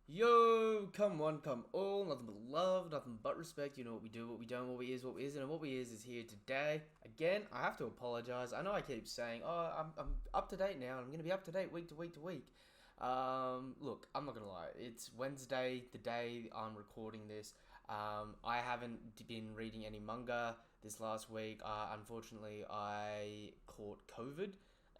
Yo, come one, come all, nothing but love, nothing but respect. You know what we do, what we don't, what we is, what we isn't, and what we is here today. Again, I have to apologize. I know I keep saying, oh, I'm up to date now, and I'm going to be up to date week to week to week. Look, I'm not going to lie. It's Wednesday, the day I'm recording this. I haven't been reading any manga this last week. Unfortunately, I caught COVID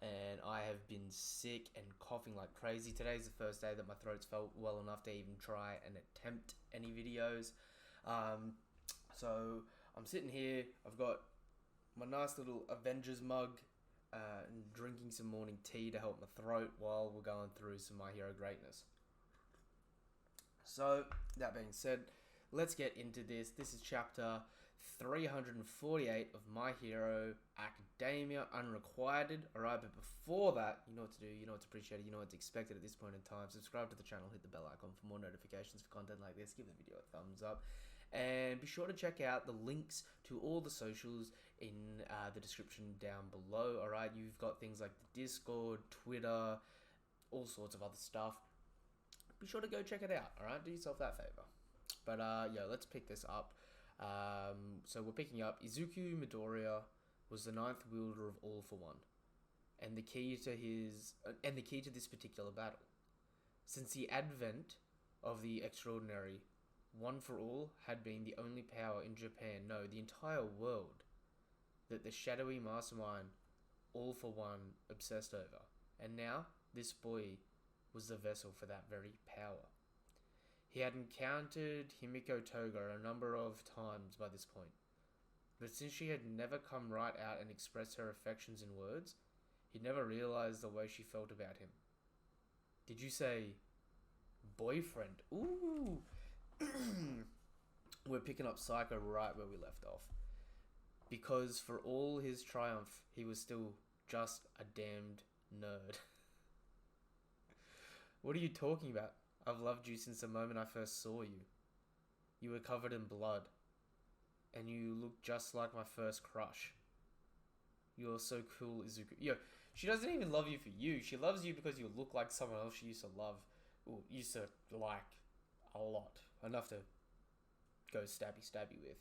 and I have been sick and coughing like crazy. Today's the first day that my throat's felt well enough to even try and attempt any videos. Um, so I'm sitting here. I've got my nice little Avengers mug and drinking some morning tea to help my throat while we're going through some My Hero greatness. So, that being said, let's get into this. This is chapter 348 of My Hero Academia Unrequited. Alright, but before that, you know what to do, you know what to appreciate it, you know what's expected at this point in time. Subscribe to the channel, hit the bell icon for more notifications for content like this. Give the video a thumbs up. And be sure to check out the links to all the socials in the description down below. Alright, you've got things like the Discord, Twitter, all sorts of other stuff. Be sure to go check it out, alright? Do yourself that favor. But, let's pick this up. So we're picking up Izuku Midoriya was the ninth wielder of All for One, and the key to this particular battle. Since the advent of the extraordinary, One for All had been the only power in Japan, no, the entire world, that the shadowy mastermind All for One obsessed over. And now, this boy was the vessel for that very power. He had encountered Himiko Toga a number of times by this point, but since she had never come right out and expressed her affections in words, he never realized the way she felt about him. Did you say boyfriend? Ooh! We're picking up Psycho right where we left off. Because for all his triumph, he was still just a damned nerd. What are you talking about? I've loved you since the moment I first saw you. You were covered in blood, and you looked just like my first crush. You're so cool, Izuku. Yo, she doesn't even love you for you. She loves you because you look like someone else she used to love, or used to like a lot. Enough to go stabby stabby with.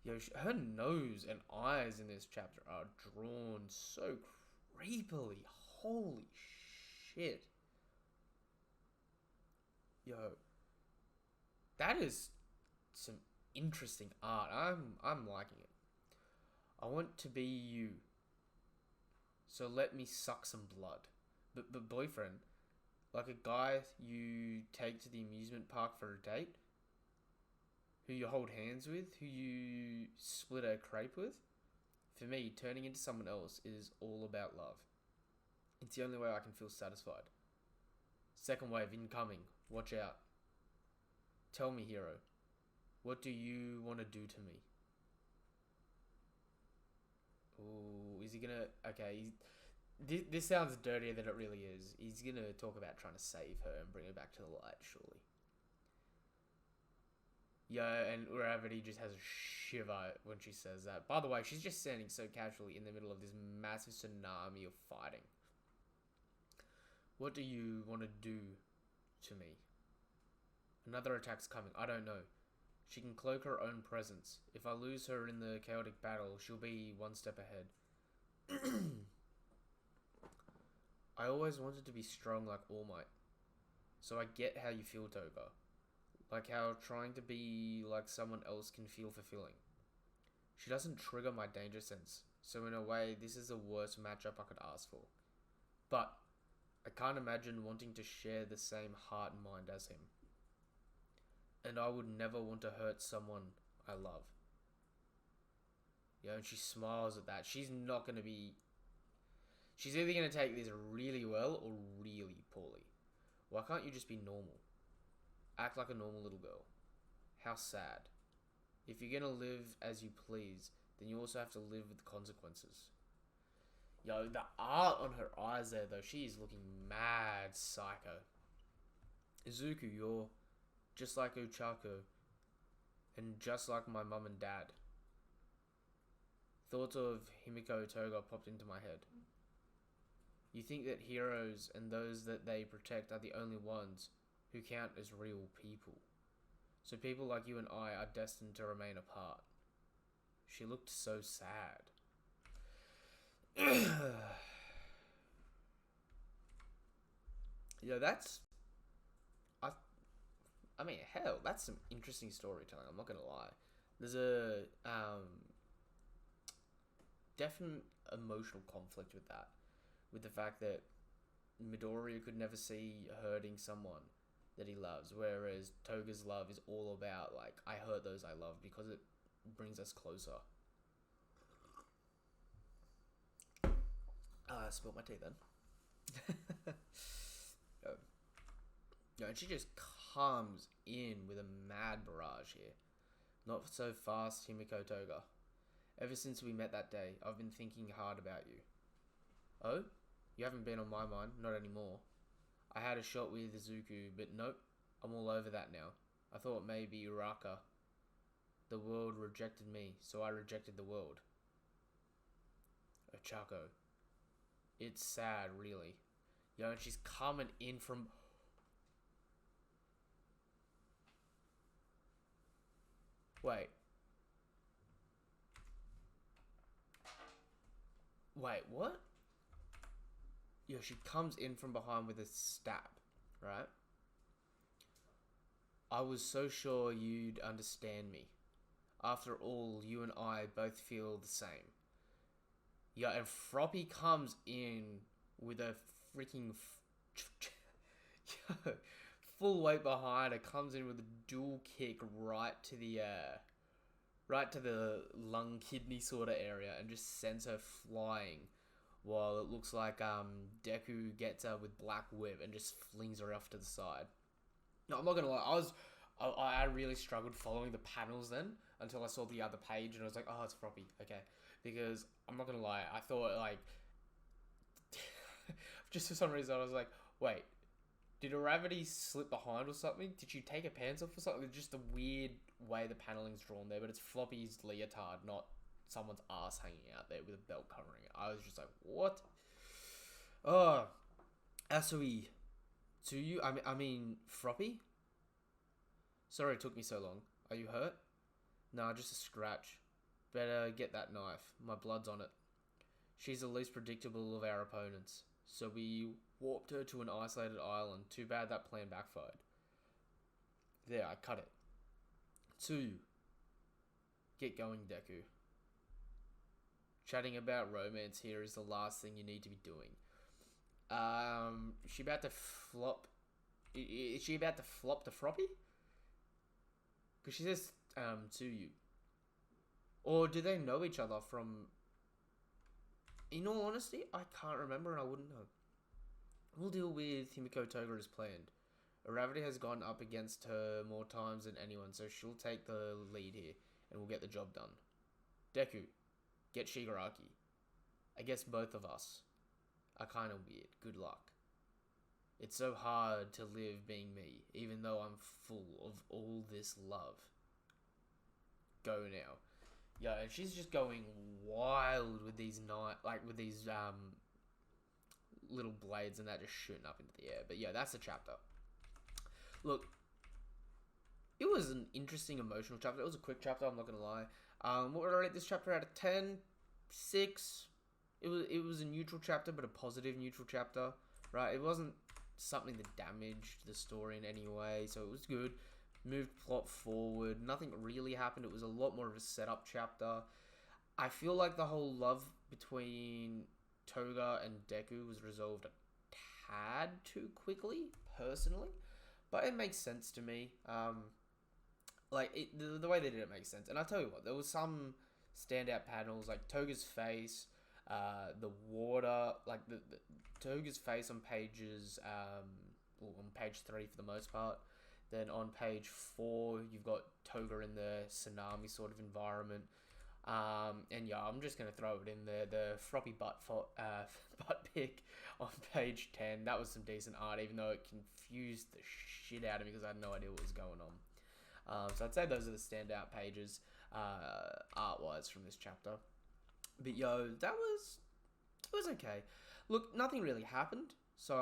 Yo, her nose and eyes in this chapter are drawn so creepily. Holy shit. Yo, that is some interesting art. I'm liking it. I want to be you. So let me suck some blood. But boyfriend, like a guy you take to the amusement park for a date, who you hold hands with, who you split a crepe with. For me, turning into someone else is all about love. It's the only way I can feel satisfied. Second wave incoming. Watch out. Tell me, hero. What do you want to do to me? Ooh, is he gonna... Okay, this sounds dirtier than it really is. He's gonna talk about trying to save her and bring her back to the light, surely. Yeah, and Gravity just has a shiver when she says that. By the way, she's just standing so casually in the middle of this massive tsunami of fighting. What do you want to do to me? Another attack's coming. I don't know. She can cloak her own presence. If I lose her in the chaotic battle, she'll be one step ahead. I always wanted to be strong like All Might. So I get how you feel, Toga. Like how trying to be like someone else can feel fulfilling. She doesn't trigger my danger sense. So in a way, this is the worst matchup I could ask for. But I can't imagine wanting to share the same heart and mind as him. And I would never want to hurt someone I love. Yeah, and she smiles at that. She's not going to be... She's either going to take this really well or really poorly. Why can't you just be normal? Act like a normal little girl. How sad. If you're going to live as you please, then you also have to live with the consequences. Yo, the art on her eyes there, though, she is looking mad psycho. Izuku, you're just like Ochako, and just like my mum and dad. Thoughts of Himiko Toga popped into my head. You think that heroes and those that they protect are the only ones who count as real people. So people like you and I are destined to remain apart. She looked so sad. That's... I mean, hell, that's some interesting storytelling, I'm not gonna lie. There's a definite emotional conflict with that. With the fact that Midoriya could never see hurting someone that he loves, whereas Toga's love is all about, like, I hurt those I love because it brings us closer. I spilled my tea then. And she just comes in with a mad barrage here. Not so fast, Himiko Toga. Ever since we met that day, I've been thinking hard about you. Oh? You haven't been on my mind, not anymore. I had a shot with Izuku, but nope, I'm all over that now. I thought maybe Uraka. The world rejected me, so I rejected the world. Ochako. It's sad, really. And she's coming in from... Wait, what? She comes in from behind with a stab, right? I was so sure you'd understand me. After all, you and I both feel the same. And Froppy comes in with a freaking... full weight behind her, comes in with a dual kick right to the lung kidney sort of area and just sends her flying, while it looks like Deku gets her with Black Whip and just flings her off to the side. No, I'm not gonna lie, I really struggled following the panels then until I saw the other page and I was like, oh, it's Froppy, okay, because I'm not gonna lie, I thought, like, just for some reason I was like, wait, did Aravity slip behind or something? Did she take her pants off or something? It's just a weird way the paneling's drawn there, but it's Floppy's leotard, not someone's ass hanging out there with a belt covering it. I was just like, what? Oh, Asui, to you? I mean, Froppy? Sorry it took me so long. Are you hurt? Nah, just a scratch. Better get that knife. My blood's on it. She's the least predictable of our opponents. So we warped her to an isolated island. Too bad that plan backfired. There, I cut it. 2. Get going, Deku. Chatting about romance here is the last thing you need to be doing. She about to flop... Is she about to flop to Froppy? Because she says, to you. Or do they know each other from... In all honesty, I can't remember and I wouldn't know. We'll deal with Himiko Toga as planned. Aravity has gone up against her more times than anyone, so she'll take the lead here, and we'll get the job done. Deku, get Shigaraki. I guess both of us are kind of weird. Good luck. It's so hard to live being me, even though I'm full of all this love. Go now. Yeah, and she's just going wild with these little blades and that just shooting up into the air. But yeah, that's the chapter. Look, it was an interesting emotional chapter. It was a quick chapter, I'm not gonna lie. What would I rate this chapter out of 10? 6. It was a neutral chapter, but a positive neutral chapter, right? It wasn't something that damaged the story in any way, so it was good. Moved plot forward. Nothing really happened. It was a lot more of a setup chapter. I feel like the whole love between Toga and Deku was resolved a tad too quickly, personally. But it makes sense to me. The way they did it makes sense. And I'll tell you what, there was some standout panels, like Toga's face, the water, like the Toga's face on pages, on page 3 for the most part. Then on page 4, you've got Toga in the tsunami sort of environment. And yeah, I'm just going to throw it in there. The Froppy butt pic on page 10. That was some decent art, even though it confused the shit out of me because I had no idea what was going on. So I'd say those are the standout pages, art-wise, from this chapter. But yo, it was okay. Look, nothing really happened. So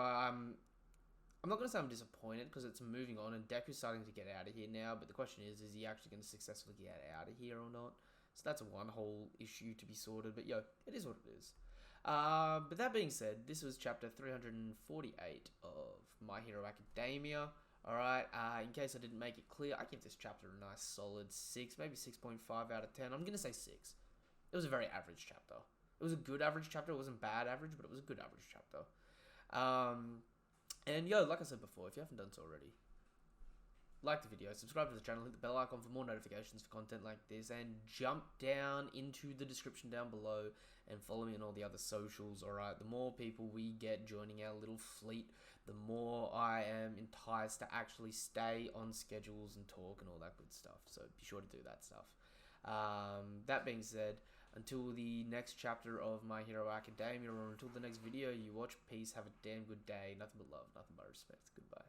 I'm not going to say I'm disappointed because it's moving on and Deku's starting to get out of here now, but the question is he actually going to successfully get out of here or not? So that's one whole issue to be sorted, but yo, it is what it is. But that being said, this was chapter 348 of My Hero Academia. Alright, in case I didn't make it clear, I give this chapter a nice solid 6, maybe 6.5 out of 10. I'm going to say 6. It was a very average chapter. It was a good average chapter. It wasn't bad average, but it was a good average chapter. And yo, like I said before, if you haven't done so already, like the video, subscribe to the channel, hit the bell icon for more notifications for content like this, and jump down into the description down below and follow me on all the other socials, alright? The more people we get joining our little fleet, the more I am enticed to actually stay on schedules and talk and all that good stuff. So be sure to do that stuff. That being said, until the next chapter of My Hero Academia, or until the next video you watch, peace, have a damn good day, nothing but love, nothing but respect, goodbye.